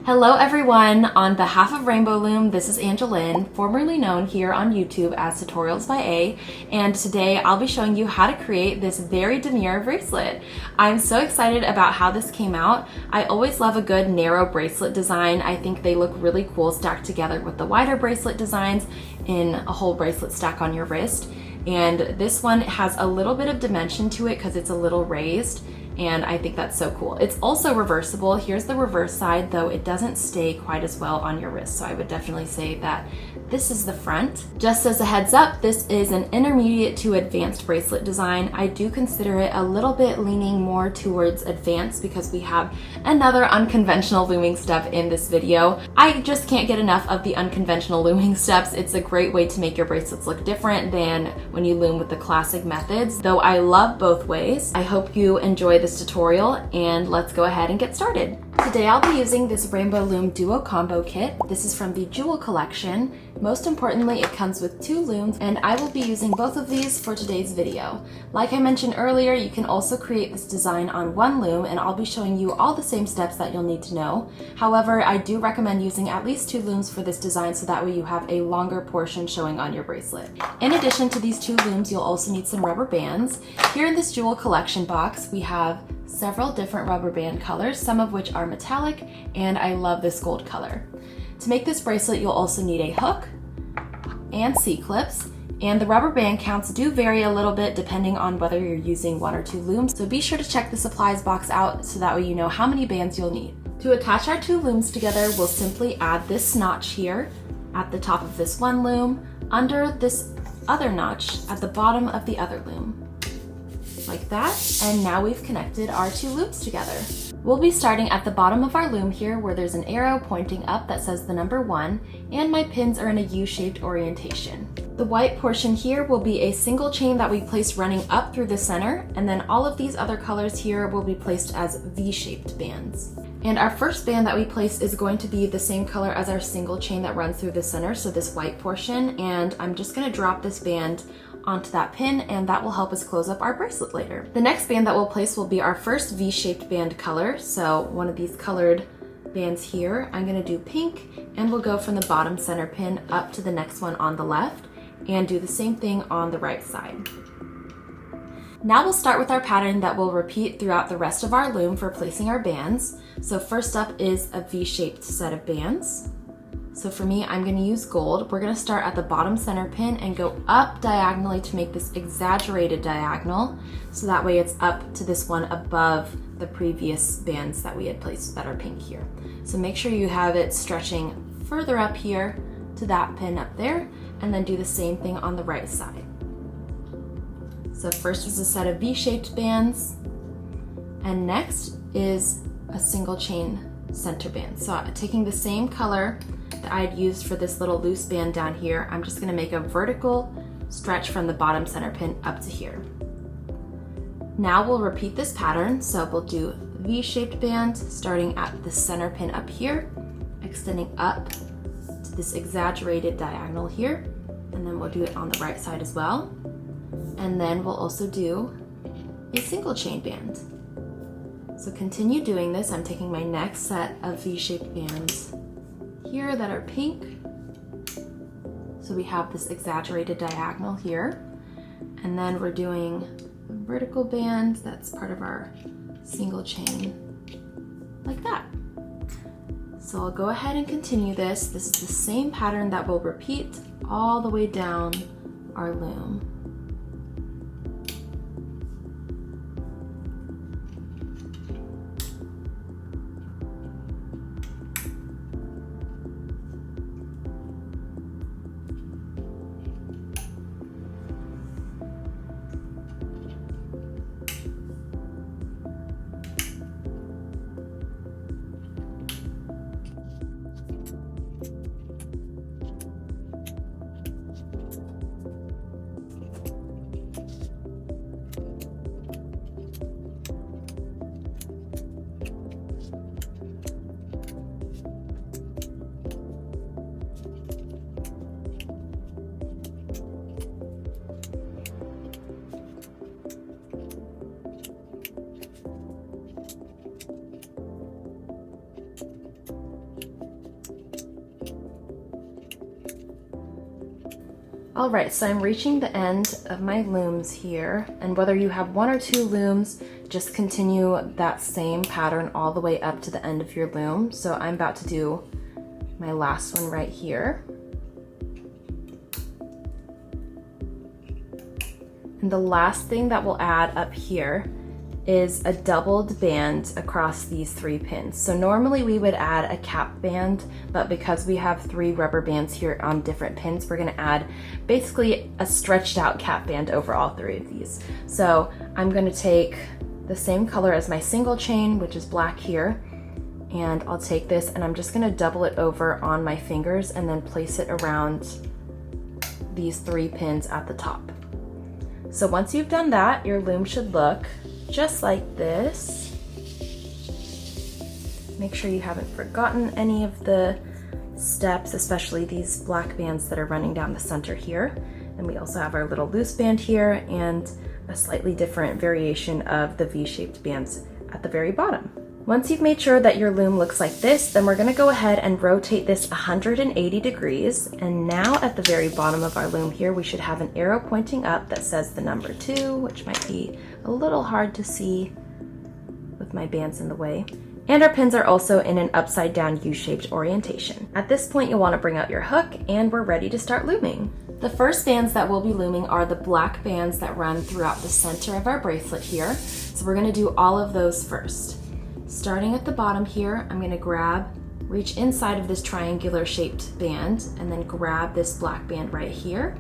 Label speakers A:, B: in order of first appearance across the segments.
A: Hello everyone! On behalf of Rainbow Loom, this is Angelynn, formerly known here on YouTube as TutorialsByA, and today I'll be showing you how to create this very demure bracelet. I'm so excited about how this came out. I always love a good narrow bracelet design. I think they look really cool stacked together with the wider bracelet designs in a whole bracelet stack on your wrist. And this one has a little bit of dimension to it because it's a little raised. And I think that's so cool. It's also reversible. Here's the reverse side, though it doesn't stay quite as well on your wrist. So I would definitely say that this is the front. Just as a heads up, this is an intermediate to advanced bracelet design. I do consider it a little bit leaning more towards advanced because we have another unconventional looming step in this video. I just can't get enough of the unconventional looming steps. It's a great way to make your bracelets look different than when you loom with the classic methods, though I love both ways. I hope you enjoy this tutorial, and let's go ahead and get started. Today I'll be using this Rainbow Loom Duo Combo Kit. This is from the Jewel collection. Most importantly, it comes with 2 looms, and I will be using both of these for today's video. Like I mentioned earlier, you can also create this design on 1 loom, and I'll be showing you all the same steps that you'll need to know. However, I do recommend using at least 2 looms for this design so that way you have a longer portion showing on your bracelet. In addition to these 2 looms, you'll also need some rubber bands. Here in this Jewel collection box, we have several different rubber band colors, some of which are metallic, and I love this gold color. To make this bracelet, you'll also need a hook and C-clips, and the rubber band counts do vary a little bit depending on whether you're using 1 or 2 looms, so be sure to check the supplies box out so that way you know how many bands you'll need. To attach our 2 looms together, we'll simply add this notch here at the top of this 1 loom, under this other notch at the bottom of the other loom. Like that, and now we've connected our 2 looms together. We'll be starting at the bottom of our loom here where there's an arrow pointing up that says the number 1, and my pins are in a U-shaped orientation. The white portion here will be a single chain that we place running up through the center, and then all of these other colors here will be placed as V-shaped bands. And our first band that we place is going to be the same color as our single chain that runs through the center, so this white portion, and I'm just going to drop this band onto that pin, and that will help us close up our bracelet later. The next band that we'll place will be our first V-shaped band color, so one of these colored bands here. I'm going to do pink, and we'll go from the bottom center pin up to the next one on the left, and do the same thing on the right side. Now we'll start with our pattern that will repeat throughout the rest of our loom for placing our bands. So first up is a V-shaped set of bands. So for me, I'm going to use gold. We're going to start at the bottom center pin and go up diagonally to make this exaggerated diagonal. So that way it's up to this one above the previous bands that we had placed that are pink here. So make sure you have it stretching further up here to that pin up there, and then do the same thing on the right side. So first is a set of V-shaped bands, and next is a single chain center band. So taking the same color that I had used for this little loose band down here, I'm just going to make a vertical stretch from the bottom center pin up to here. Now we'll repeat this pattern, so we'll do V-shaped band starting at the center pin up here, extending up to this exaggerated diagonal here, and then we'll do it on the right side as well. And then we'll also do a single chain band. So continue doing this. I'm taking my next set of V-shaped bands here that are pink. So we have this exaggerated diagonal here. And then we're doing a vertical band that's part of our single chain, like that. So I'll go ahead and continue this. This is the same pattern that will repeat all the way down our loom. All right, so I'm reaching the end of my looms here, and whether you have 1 or 2 looms, just continue that same pattern all the way up to the end of your loom. So I'm about to do my last one right here. And the last thing that we'll add up here is a doubled band across these 3 pins. So normally we would add a cap band, but because we have 3 rubber bands here on different pins, we're gonna add basically a stretched out cap band over all 3 of these. So I'm gonna take the same color as my single chain, which is black here, and I'll take this and I'm just gonna double it over on my fingers and then place it around these 3 pins at the top. So once you've done that, your loom should look just like this. Make sure you haven't forgotten any of the steps, especially these black bands that are running down the center here. And we also have our little loose band here and a slightly different variation of the V-shaped bands at the very bottom. Once you've made sure that your loom looks like this, then we're gonna go ahead and rotate this 180 degrees. And now at the very bottom of our loom here, we should have an arrow pointing up that says the number 2, which might be a little hard to see with my bands in the way. And our pins are also in an upside down U-shaped orientation. At this point, you'll wanna bring out your hook and we're ready to start looming. The first bands that we'll be looming are the black bands that run throughout the center of our bracelet here. So we're gonna do all of those first. Starting at the bottom here, I'm gonna reach inside of this triangular shaped band and then grab this black band right here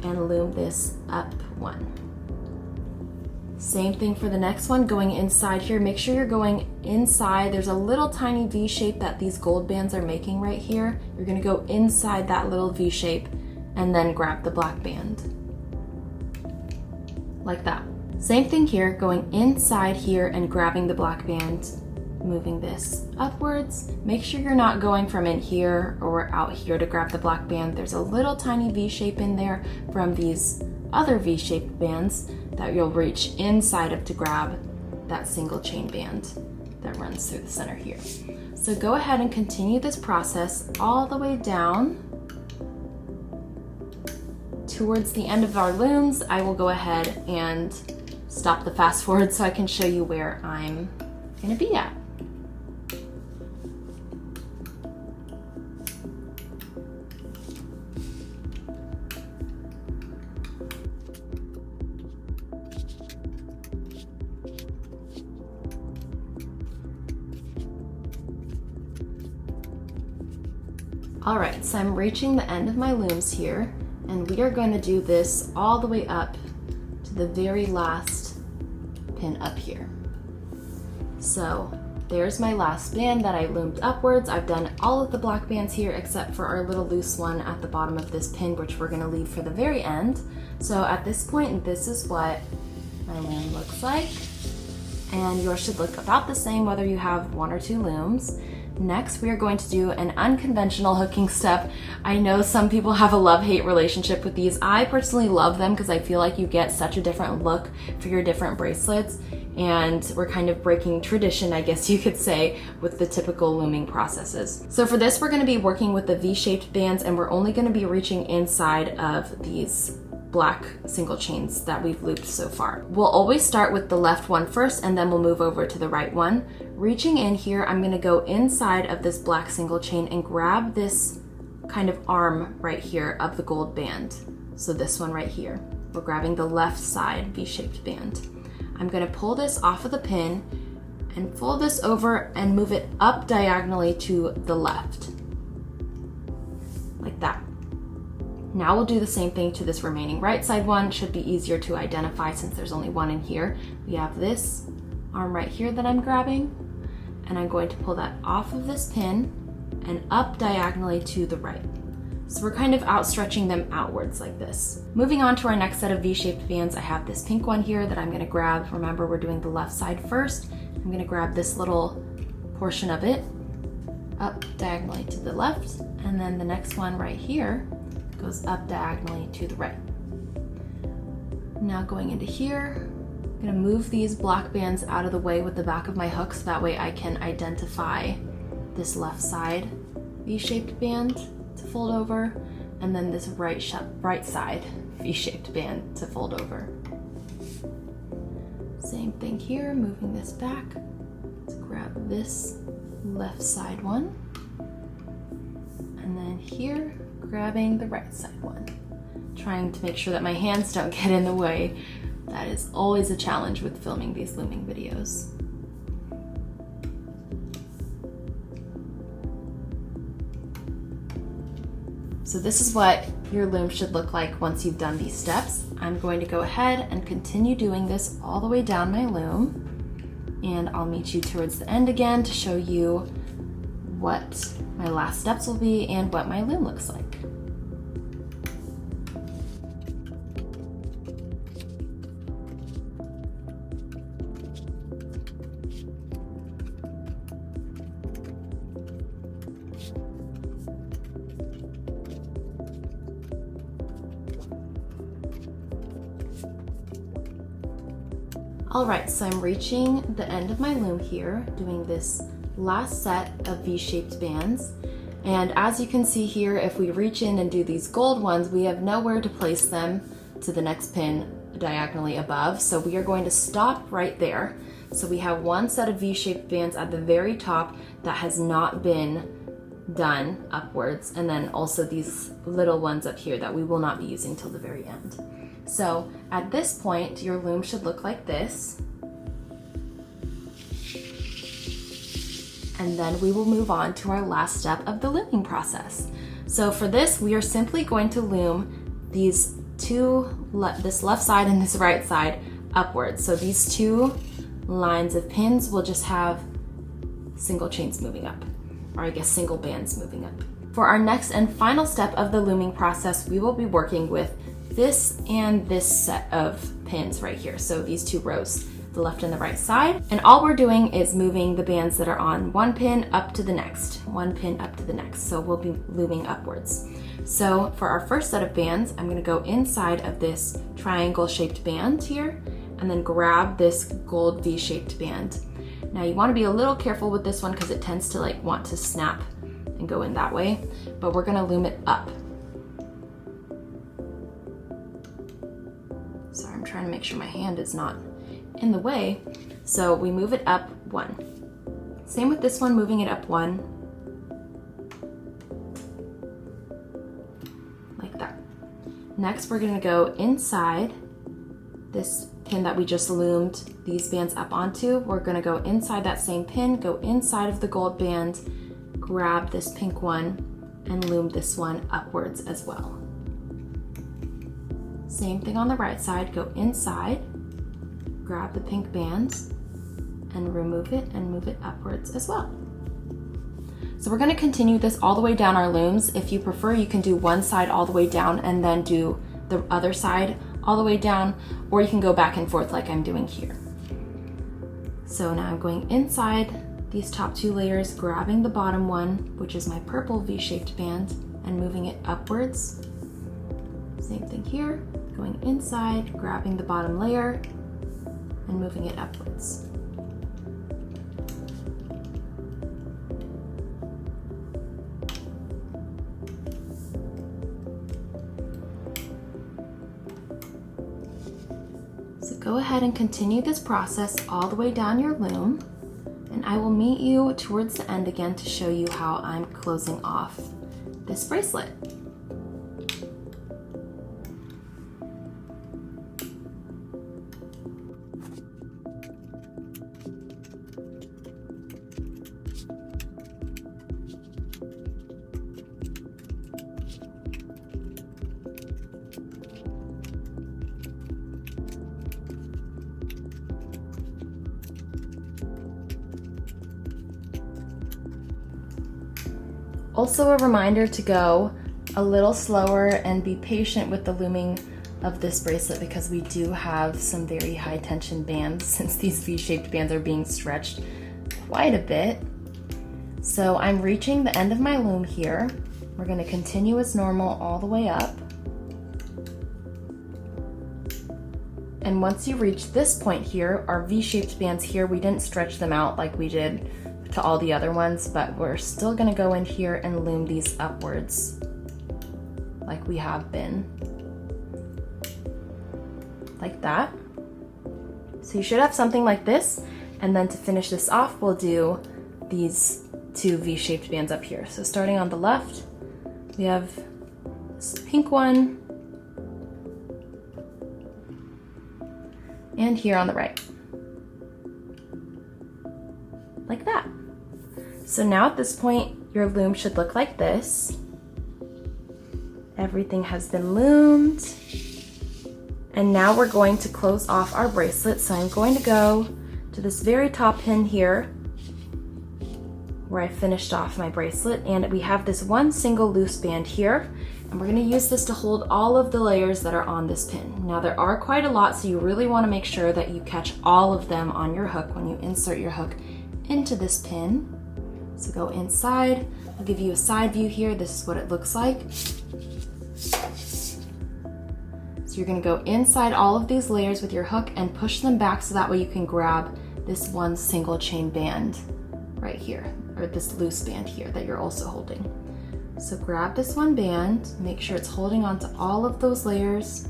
A: and loom this up 1. Same thing for the next one, going inside here. Make sure you're going inside. There's a little tiny V shape that these gold bands are making right here. You're gonna go inside that little V shape and then grab the black band. Like that. Same thing here, going inside here and grabbing the black band, moving this upwards. Make sure you're not going from in here or out here to grab the black band. There's a little tiny V shape in there from these other V-shaped bands that you'll reach inside of to grab that single chain band that runs through the center here. So go ahead and continue this process all the way down. Towards the end of our looms, I will go ahead and stop the fast forward so I can show you where I'm gonna be at. All right, so I'm reaching the end of my looms here, and we are going to do this all the way up to the very last pin up here. So there's my last band that I loomed upwards. I've done all of the black bands here except for our little loose one at the bottom of this pin, which we're gonna leave for the very end. So at this point, this is what my loom looks like. And yours should look about the same whether you have 1 or 2 looms. Next, we are going to do an unconventional hooking step. I know some people have a love-hate relationship with these. I personally love them because I feel like you get such a different look for your different bracelets, and we're kind of breaking tradition, I guess you could say, with the typical looming processes. So for this, we're going to be working with the V-shaped bands, and we're only going to be reaching inside of these black single chains that we've looped so far. We'll always start with the left one first and then we'll move over to the right one. Reaching in here, I'm gonna go inside of this black single chain and grab this kind of arm right here of the gold band. So this one right here. We're grabbing the left side V-shaped band. I'm gonna pull this off of the pin and fold this over and move it up diagonally to the left. Like that. Now we'll do the same thing to this remaining right side one. Should be easier to identify since there's only one in here. We have this arm right here that I'm grabbing, and I'm going to pull that off of this pin and up diagonally to the right. So we're kind of outstretching them outwards like this. Moving on to our next set of V-shaped bands, I have this pink one here that I'm gonna grab. Remember, we're doing the left side first. I'm gonna grab this little portion of it up diagonally to the left, and then the next one right here goes up diagonally to the right. Now going into here, I'm gonna move these black bands out of the way with the back of my hook so that way I can identify this left side V-shaped band to fold over, and then this right side V-shaped band to fold over. Same thing here, moving this back. Let's grab this left side one, and then here, grabbing the right side one. Trying to make sure that my hands don't get in the way. That is always a challenge with filming these looming videos. So this is what your loom should look like once you've done these steps. I'm going to go ahead and continue doing this all the way down my loom, and I'll meet you towards the end again to show you what my last steps will be and what my loom looks like. All right, so I'm reaching the end of my loom here, doing this last set of V-shaped bands. And as you can see here, if we reach in and do these gold ones, we have nowhere to place them to the next pin diagonally above. So we are going to stop right there. So we have one set of V-shaped bands at the very top that has not been done upwards, and then also these little ones up here that we will not be using till the very end. So at this point, your loom should look like this. And then we will move on to our last step of the looming process. So for this, we are simply going to loom these this left side and this right side upwards. So these two lines of pins will just have single chains moving up, or I guess single bands moving up. For our next and final step of the looming process, we will be working with this and this set of pins right here. So these two rows, the left and the right side. And all we're doing is moving the bands that are on one pin up to the next, one pin up to the next. So we'll be looming upwards. So for our first set of bands, I'm gonna go inside of this triangle shaped band here and then grab this gold V-shaped band. Now you wanna be a little careful with this one because it tends to like want to snap and go in that way, but we're gonna loom it up. Sorry, I'm trying to make sure my hand is not in the way. So we move it up one. Same with this one, moving it up one. Like that. Next, we're gonna go inside this pin that we just loomed these bands up onto. We're gonna go inside that same pin, go inside of the gold band, grab this pink one, and loom this one upwards as well. Same thing on the right side, go inside, grab the pink bands, and remove it and move it upwards as well. So we're gonna continue this all the way down our looms. If you prefer, you can do one side all the way down and then do the other side all the way down, or you can go back and forth like I'm doing here. So now I'm going inside these top two layers, grabbing the bottom one, which is my purple V-shaped band, and moving it upwards. Same thing here, going inside, grabbing the bottom layer, and moving it upwards. So go ahead and continue this process all the way down your loom, and I will meet you towards the end again to show you how I'm closing off this bracelet. Also a reminder to go a little slower and be patient with the looming of this bracelet because we do have some very high tension bands since these V-shaped bands are being stretched quite a bit. So I'm reaching the end of my loom here. We're going to continue as normal all the way up. And once you reach this point here, our V-shaped bands here, we didn't stretch them out like we did to all the other ones, but we're still gonna go in here and loom these upwards. like we have been, like that. So you should have something like this, and then to finish this off, we'll do these two V-shaped bands up here. So starting on the left, we have this pink one, and here on the right, like that. So now at this point, your loom should look like this. Everything has been loomed. And now we're going to close off our bracelet. So I'm going to go to this very top pin here where I finished off my bracelet, and we have this one single loose band here, and we're going to use this to hold all of the layers that are on this pin. Now there are quite a lot, so you really want to make sure that you catch all of them on your hook when you insert your hook into this pin. So go inside. I'll give you a side view here. This is what it looks like. So you're going to go inside all of these layers with your hook and push them back so that way you can grab this one single chain band right here, or this loose band here that you're also holding. So grab this one band, make sure it's holding onto all of those layers,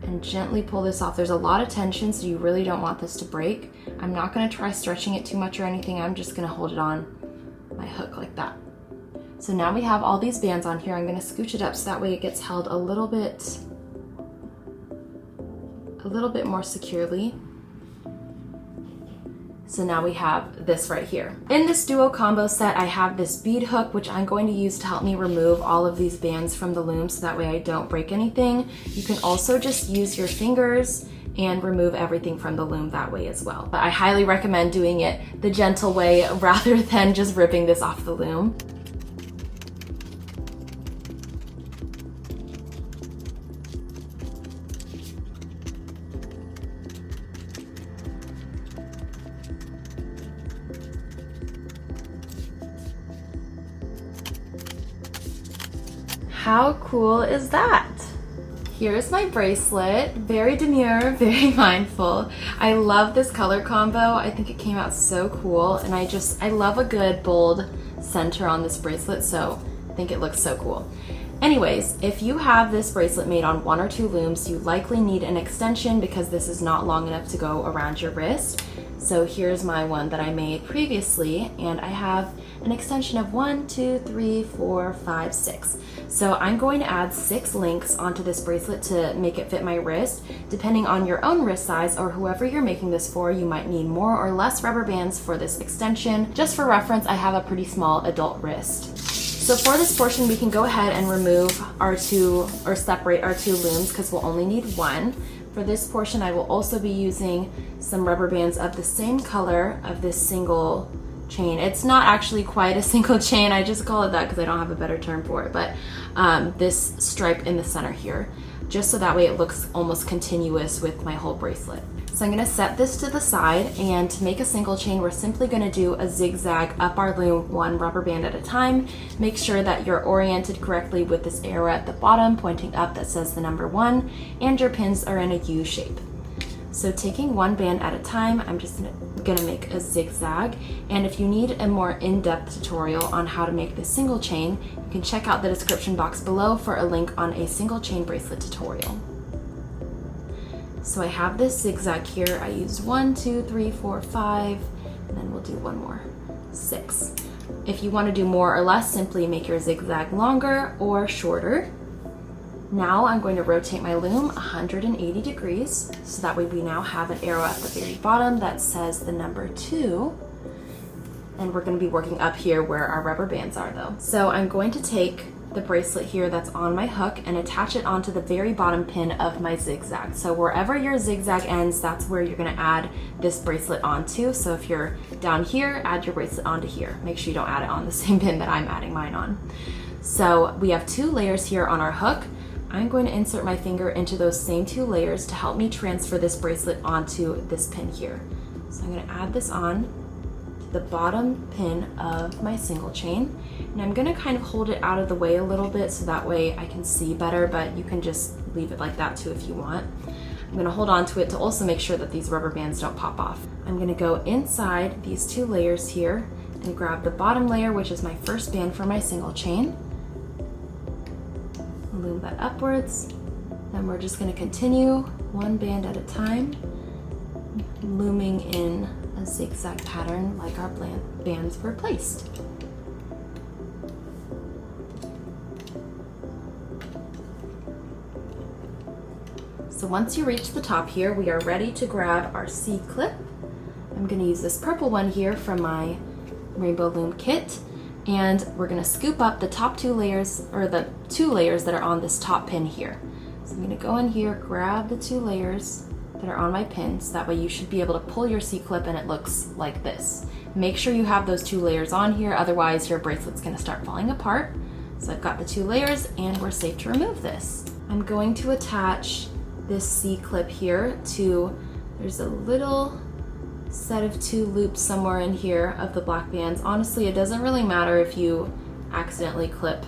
A: and gently pull this off. There's a lot of tension, so you really don't want this to break. I'm not going to try stretching it too much or anything. I'm just going to hold it on my hook like that. So now we have all these bands on here. I'm going to scooch it up so that way it gets held a little bit more securely. So now we have this right here. In this duo combo set, I have this bead hook, which I'm going to use to help me remove all of these bands from the loom so that way I don't break anything. You can also just use your fingers and remove everything from the loom that way as well. But I highly recommend doing it the gentle way rather than just ripping this off the loom. How cool is that? Here's my bracelet. Very demure, very mindful. I love this color combo. I think it came out so cool, and I love a good bold center on this bracelet, so I think it looks so cool. Anyways, if you have this bracelet made on 1 or 2 looms, you likely need an extension because this is not long enough to go around your wrist. So here's my one that I made previously, and I have an extension of 1, 2, 3, 4, 5, 6. So I'm going to add 6 links onto this bracelet to make it fit my wrist. Depending on your own wrist size or whoever you're making this for, you might need more or less rubber bands for this extension. Just for reference, I have a pretty small adult wrist. So for this portion, we can go ahead and remove separate our 2 looms because we'll only need 1. For this portion, I will also be using some rubber bands of the same color of this single chain. It's not actually quite a single chain, I just call it that because I don't have a better term for it, but this stripe in the center here, just so that way it looks almost continuous with my whole bracelet. So I'm going to set this to the side, and to make a single chain, we're simply going to do a zigzag up our loom 1 rubber band at a time. Make sure that you're oriented correctly with this arrow at the bottom pointing up that says the number 1, and your pins are in a U shape. So taking 1 band at a time, I'm just gonna make a zigzag. And if you need a more in-depth tutorial on how to make this single chain, you can check out the description box below for a link on a single chain bracelet tutorial. So I have this zigzag here. I used 1, 2, 3, 4, 5, and then we'll do 1 more, 6. If you want to do more or less, simply make your zigzag longer or shorter. Now I'm going to rotate my loom 180 degrees, so that way we now have an arrow at the very bottom that says the number 2. And we're going to be working up here where our rubber bands are though. So I'm going to take the bracelet here that's on my hook and attach it onto the very bottom pin of my zigzag. So wherever your zigzag ends, that's where you're going to add this bracelet onto. So if you're down here, add your bracelet onto here. Make sure you don't add it on the same pin that I'm adding mine on. So we have 2 layers here on our hook. I'm going to insert my finger into those same 2 layers to help me transfer this bracelet onto this pin here. So I'm going to add this on to the bottom pin of my single chain, and I'm going to kind of hold it out of the way a little bit so that way I can see better, but you can just leave it like that too if you want. I'm going to hold on to it to also make sure that these rubber bands don't pop off. I'm going to go inside these 2 layers here and grab the bottom layer, which is my first band for my single chain. loom that upwards. Then we're just going to continue one band at a time, looming in a zigzag pattern like our bands were placed. So once you reach the top here, we are ready to grab our C-clip. I'm going to use this purple one here from my Rainbow Loom kit, and we're going to scoop up the top 2 layers, or the 2 layers that are on this top pin here. So I'm going to go in here, grab the 2 layers that are on my pin, so that way you should be able to pull your C-clip and it looks like this. Make sure you have those 2 layers on here, otherwise your bracelet's going to start falling apart. So I've got the 2 layers and we're safe to remove this. I'm going to attach this C-clip here to, there's a little set of 2 loops somewhere in here of the black bands. Honestly, it doesn't really matter if you accidentally clip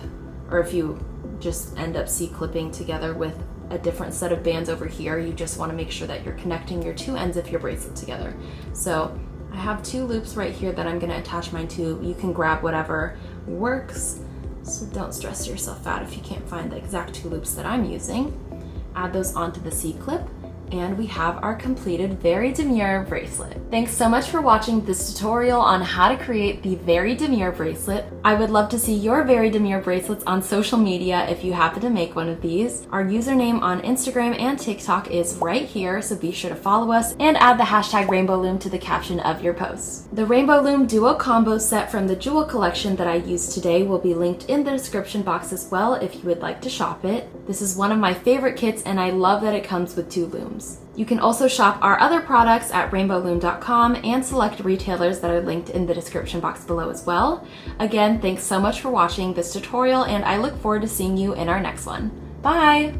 A: or if you just end up C-clipping together with a different set of bands over here. You just want to make sure that you're connecting your 2 ends of your bracelet together. So I have 2 loops right here that I'm going to attach mine to. You can grab whatever works, so don't stress yourself out if you can't find the exact 2 loops that I'm using. Add those onto the C-clip, and we have our completed Very Demure bracelet. Thanks so much for watching this tutorial on how to create the Very Demure bracelet. I would love to see your Very Demure bracelets on social media if you happen to make one of these. Our username on Instagram and TikTok is right here, so be sure to follow us and add the hashtag Rainbow Loom to the caption of your post. The Rainbow Loom Duo Combo set from the Jewel collection that I used today will be linked in the description box as well if you would like to shop it. This is one of my favorite kits and I love that it comes with 2 looms. You can also shop our other products at rainbowloom.com and select retailers that are linked in the description box below as well. Again, thanks so much for watching this tutorial and I look forward to seeing you in our next one. Bye!